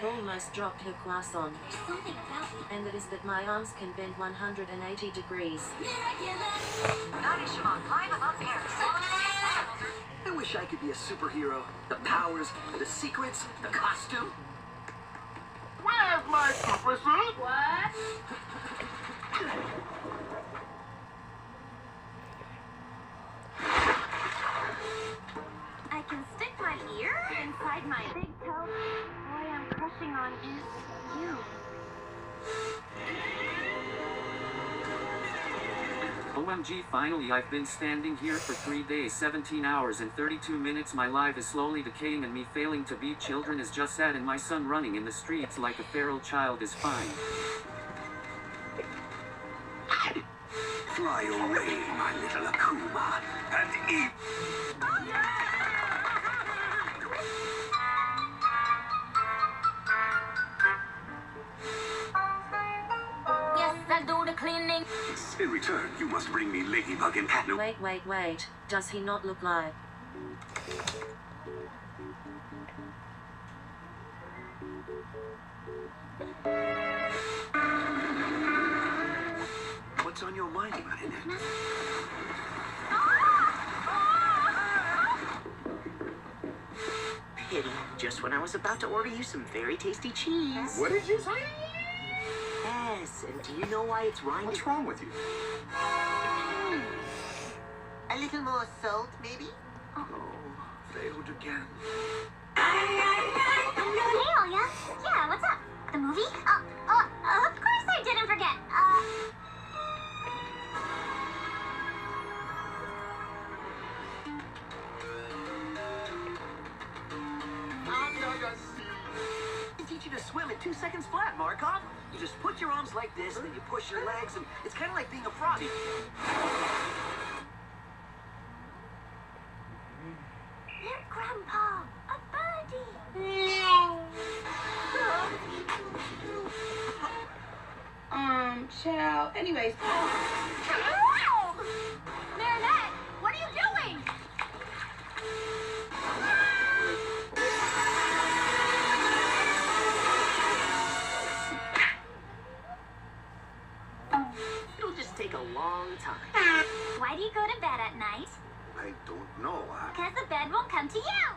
that almost dropped her croissant. Something about me. And that is that my arms can bend 180 degrees. I wish I could be a superhero. The powers, the secrets, the costume. Where's my super suit? What? I can stick my ear inside my big toe. Boy, I'm crushing on you. OMG, finally I've been standing here for 3 days, 17 hours and 32 minutes. My life is slowly decaying and me failing to beat children is just sad, and my son running in the streets like a feral child is fine. Fly away, my little Akuma, and eat. Yes, I'll do the cleaning. In return, you must bring me Ladybug and Catnip. Wait. Does he not look like? What's on your mind, Marinette? Pity, just when I was about to order you some very tasty cheese. What did you say? Yes, and do you know why it's rhymed? What's wrong with you? A little more salt, maybe? Oh, failed again. Hey, Olya. Yeah, what's up? The movie? Of course I didn't forget. I teach you to swim in 2 seconds flat, Markov. You just put your arms like this, then you push your legs, and it's kind of like being a frog. Look, Grandpa, a birdie. Child. Anyways. Marinette, what are you doing? It'll just take a long time. Why do you go to bed at night? I don't know. Because the bed won't come to you.